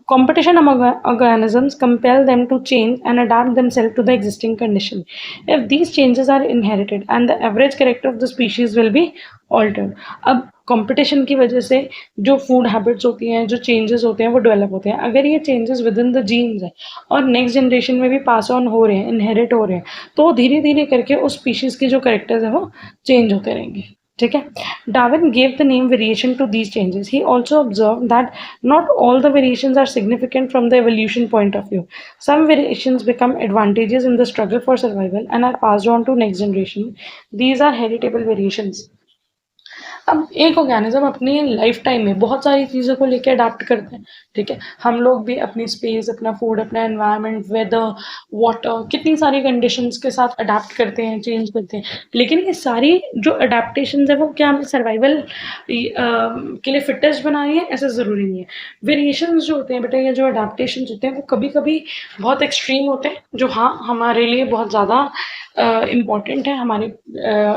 Competition among organisms compel them to change and adapt themselves to the existing condition. If these changes are inherited, and the average character of the species will be altered. अब कंपटीशन की वजह से जो फूड हैबिट्स होती हैं, जो चेंजेस होते हैं, वो डेवलप होते हैं. अगर ये changes within the genes है और नेक्स्ट जनरेशन में भी पास ऑन हो रहे हैं, इनहेरिट हो रहे हैं, तो धीरे धीरे करके उस स्पीशीज के जो करेक्टर्स है वो चेंज होते रहेंगे. ठीक है. Darwin gave the name variation to these changes. He also observed that not all the variations are significant from the evolution point of view. Some variations become advantages in the struggle for survival and are passed on to next generation. These are heritable variations. अब एक ऑर्गेनिज्म अपनी लाइफ टाइम में बहुत सारी चीज़ों को लेकर अडाप्ट करते हैं. ठीक है. हम लोग भी अपनी स्पेस, अपना फूड, अपना एनवायरनमेंट, वेदर, वाटर, कितनी सारी कंडीशंस के साथ अडाप्ट करते हैं, चेंज करते हैं. लेकिन ये सारी जो अडाप्टेशन है वो क्या हमें सर्वाइवल के लिए फिटेस्ट बना रही है, ऐसा ज़रूरी नहीं है. वेरिएशंस जो होते हैं बेटा, ये जो अडाप्टेशन होते हैं वो कभी कभी बहुत एक्सट्रीम होते हैं, जो हाँ हमारे लिए बहुत ज़्यादा इम्पॉर्टेंट है, हमारे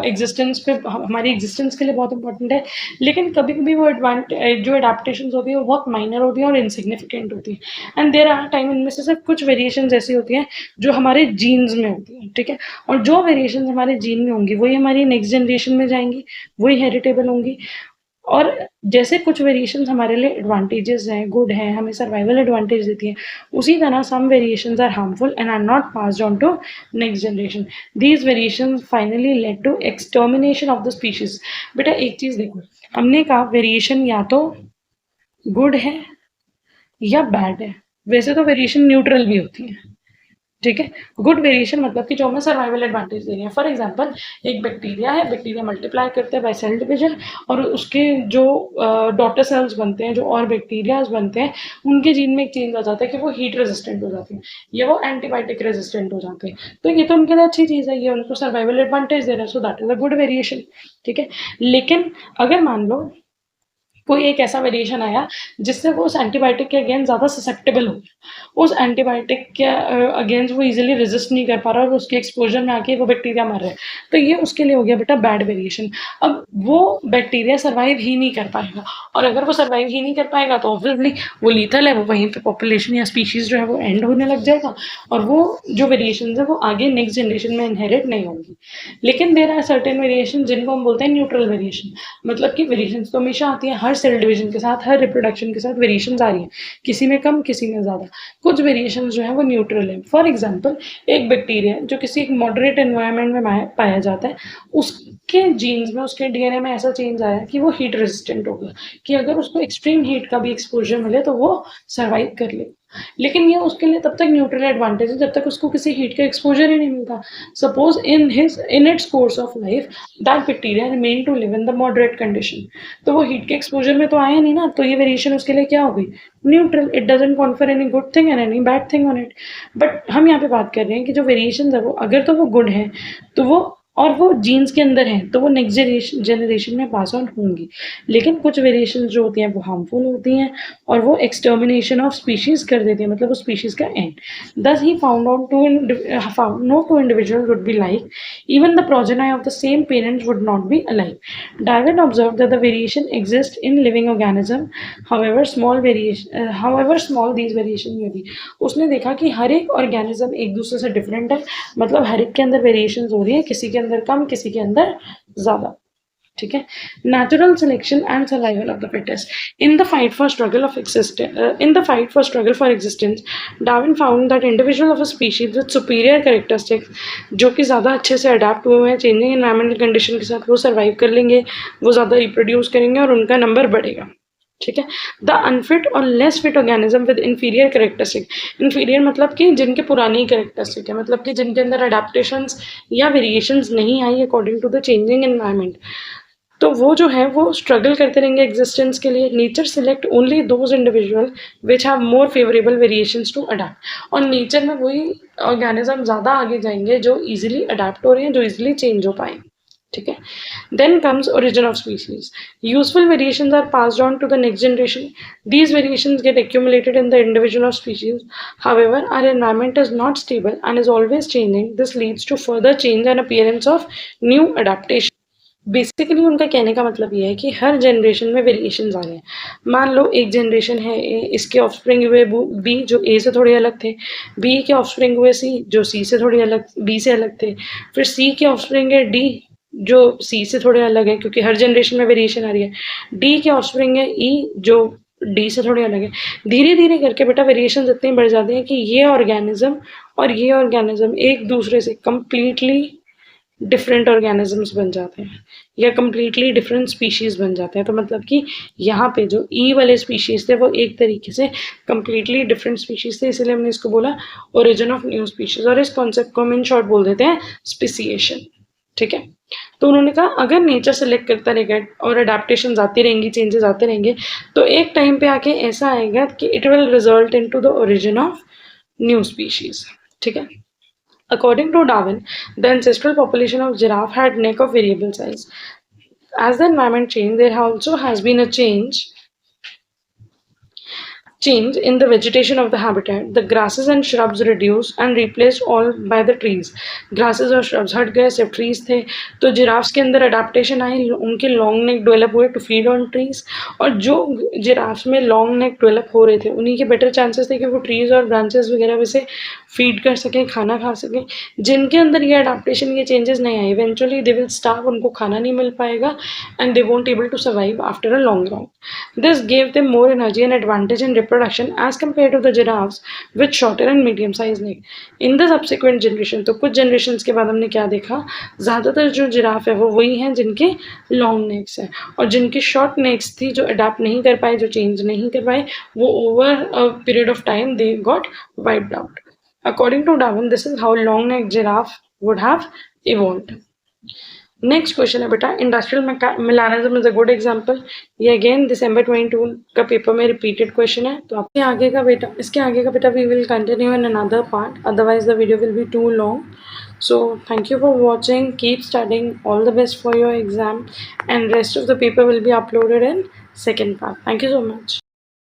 एग्जिस्टेंस पे, हमारी एग्जिस्टेंस के लिए बहुत इंपॉर्टेंट है. लेकिन कभी कभी वो जो अडाप्टेशन होती है वो बहुत माइनर होती है और इनसिग्निफिकेंट होती है. एंड देयर आर टाइम इनमें से सिर्फ कुछ वेरिएशन ऐसी होती हैं जो हमारे जीन्स में होती हैं. ठीक है. और जो वेरिएशन हमारे जीन में होंगी वही हमारी नेक्स्ट जनरेशन में जाएंगी, वही हेरिटेबल होंगी. और जैसे कुछ वेरिएशंस हमारे लिए एडवांटेजेस हैं, गुड हैं, हमें सर्वाइवल एडवांटेज देती हैं, उसी तरह some variations are harmful and are not passed on to next generation. These variations finally led to extermination of the species. बेटा एक चीज देखो, हमने कहा वेरिएशन या तो गुड है या बैड है. वैसे तो वेरिएशन न्यूट्रल भी होती है. ठीक है. गुड वेरिएशन मतलब कि जो हमें सर्वाइवल एडवांटेज दे रही है. फॉर एग्जांपल एक बैक्टीरिया है, बैक्टीरिया मल्टीप्लाई करते हैं बाय सेल डिवीजन, और उसके जो डॉटर सेल्स बनते हैं, जो और बैक्टीरियाज बनते हैं, उनके जीन में एक चेंज आ जाता है कि वो हीट रेजिस्टेंट हो जाते हैं या वो एंटीबायोटिक रेजिस्टेंट हो जाते हैं. तो ये तो उनके लिए अच्छी चीज़ है, ये उनको सर्वाइवल एडवांटेज दे रहा है, so that is a good variation. ठीक है. लेकिन अगर मान लो कोई एक ऐसा वेरिएशन आया जिससे वो उस एंटीबायोटिक के अगेंस्ट ज़्यादा ससेप्टेबल हो, उस एंटीबायोटिक के अगेंस्ट वो इजीली रेजिस्ट नहीं कर पा रहा और उसके एक्सपोजर में आके वो बैक्टीरिया मर रहा है, तो ये उसके लिए हो गया बेटा बैड वेरिएशन. अब वो बैक्टीरिया सर्वाइव ही नहीं कर पाएगा, और अगर वो सर्वाइव ही नहीं कर पाएगा तो ऑब्वियसली वो लीथल है, वो वहीं पे पॉपुलेशन या स्पीशीज जो है वो एंड होने लग जाएगा, और वो जो वेरिएशन है वो आगे नेक्स्ट जनरेशन में इनहेरिट नहीं होंगी. लेकिन देयर आर सर्टेन वेरिएशन जिनको हम बोलते हैं न्यूट्रल वेरिएशन. मतलब कि वेरिएशन तो हमेशा आती है, हर सेल डिवीजन के साथ, हर रिप्रोडक्शन के साथ वेरिएशन आ रही है, किसी में कम किसी में ज़्यादा. कुछ वेरिएशन जो है वो न्यूट्रल है. फॉर एग्जाम्पल एक बैक्टीरिया जो किसी एक मॉडरेट एनवायरनमेंट में पाया जाता है, उसके जीन्स में, उसके डीएनए में ऐसा चेंज आया कि वो हीट रेजिस्टेंट हो गया, कि अगर उसको एक्सट्रीम हीट का भी एक्सपोजर मिले तो वो सर्वाइव कर ले. लेकिन ये उसके लिए तब तक न्यूट्रल एडवांटेज है जब तक उसको किसी हीट का एक्सपोजर ही नहीं मिलता. Suppose in its course of life that bacteria remain to live in the moderate condition, तो वो हीट के एक्सपोजर में तो आया नहीं ना, तो ये वेरिएशन उसके लिए क्या हो गई, neutral. It doesn't confer any good thing and any bad thing on it. But हम यहाँ पे बात कर रहे हैं कि जो वेरिएशन है वो अगर तो वो गुड है तो वो, और वो जीन्स के अंदर है तो वो नेक्स्ट जनरेशन में पास ऑन होंगी. लेकिन कुछ वेरिएशन जो होती हैं वो हार्मफुल होती हैं और वो एक्सटर्मिनेशन ऑफ स्पीशीज कर देती है, मतलब उस स्पीशीज का end. Thus he found no two individual would be like, even the progeny of the same parents would not be alike. Darwin observe that the variation exist in living organism, however small these variation में भी. उसने देखा कि हर एक ऑर्गेनिज्म एक दूसरे से डिफरेंट है, मतलब हर एक के अंदर वेरिएशन हो रही है, किसी के अंदर कम, किसी के अंदर ज्यादा. ठीक है. Natural selection and survival of the fittest. In the fight for struggle for existence, Darwin found that individual of a species with superior characteristics, जो कि ज़्यादा अच्छे से अडाप्ट हुए हैं चेंजिंग एनवायरमेंटल कंडीशन के साथ, वो सर्वाइव कर लेंगे, वो ज़्यादा रिप्रोड्यूस करेंगे और उनका नंबर बढ़ेगा. ठीक है. द अनफिट और less fit organism with inferior characteristic. Inferior मतलब कि जिनके पुरानी कैरेक्टरिस्टिक है, मतलब कि जिनके अंदर अडेप्टेशंस या वेरिएशंस नहीं आई according to the changing environment, तो वो जो है वो स्ट्रगल करते रहेंगे एग्जिस्टेंस के लिए. Nature select only those individual which have more favourable variations to adapt. और नेचर में वही ऑर्गेनिज्म ज़्यादा आगे जाएंगे जो इजीली अडाप्ट हो रहे हैं, जो इजीली चेंज हो पाएंगे. ठीक है. Then comes origin of species. Useful variations are passed on to the next generation. These variations get accumulated in the individual of species. However, our environment is not stable and is always changing. This leads to further change and appearance of new adaptation. Basically उनका कहने का मतलब ये है कि हर जनरेशन में वेरिएशंस आ रहे हैं। मान लो एक जनरेशन है ए, इसके ऑफस्प्रिंग हुए बी जो ए से थोड़े अलग थे, बी के ऑफस्प्रिंग हुए सी जो सी से थोड़े अलग बी से अलग थे, फिर सी के ऑफस्प्रिंग है डी जो सी से थोड़े अलग है क्योंकि हर जनरेशन में वेरिएशन आ रही है, डी के ऑफस्प्रिंग है ई जो डी से थोड़े अलग है। धीरे धीरे करके बेटा वेरिएशन इतने बढ़ जाते हैं कि ये ऑर्गेनिज्म और ये ऑर्गेनिज्म एक दूसरे से कंप्लीटली डिफरेंट ऑर्गेनिजम्स बन जाते हैं या कम्प्लीटली डिफरेंट स्पीशीज़ बन जाते हैं। तो मतलब कि यहाँ पे जो ई वाले स्पीशीज़ थे वो एक तरीके से कम्प्लीटली डिफरेंट स्पीशीज़ थे, इसलिए हमने इसको बोला ओरिजिन ऑफ न्यू स्पीशीज़, और इस कॉन्सेप्ट को हम इन शॉर्ट बोल देते हैं स्पेसिएशन। ठीक है, तो उन्होंने कहा अगर नेचर सेलेक्ट करता रहेगा और अडेप्टेशन आती रहेंगी, चेंजेस आते रहेंगे, तो एक टाइम पे आके ऐसा आएगा कि it will result into the origin of new species. ठीक है, according to Darwin, the ancestral population of giraffe had neck of variable size. As the environment changed, there also has been a change in the vegetation of the habitat. The grasses and shrubs reduced and replaced all by the trees. Grasses और shrubs हट गए, सिर्फ trees थे। तो जिराफ्स के अंदर adaptation आई, उनके long neck develop हुए to feed on trees, और जो जिराफ्स में long neck develop हो रहे थे उन्हीं के better chances थे कि वो trees और branches वगैरह में से feed कर सकें, खाना खा सकें। जिनके अंदर ये adaptation ये changes नहीं आए, eventually they will starve, उनको खाना नहीं मिल पाएगा and they won't able to survive after a long run. This gave them more energy and advantage in reproduction as compared to the giraffes with shorter and medium sized neck. In the subsequent generation, तो कुछ generations के बाद हमने क्या देखा, ज़्यादातर जो जिराफ है वो वही हैं जिनके long necks हैं, और जिनकी short necks थी जो adapt नहीं कर पाए, जो change नहीं कर पाए, वो over a period of time they got wiped out. According to Darwin, this is how long necked giraffe would have evolved. Next question है बेटा, industrial melanism is a good example. ये अगेन दिसंबर 22 का पेपर में रिपीटेड क्वेश्चन है। तो आपके आगे का बेटा, इसके आगे का बेटा we will continue in another part, otherwise the video will be too long. So thank you for watching, keep studying, all the best for your exam, and rest of the paper will be uploaded in second part. Thank you so much.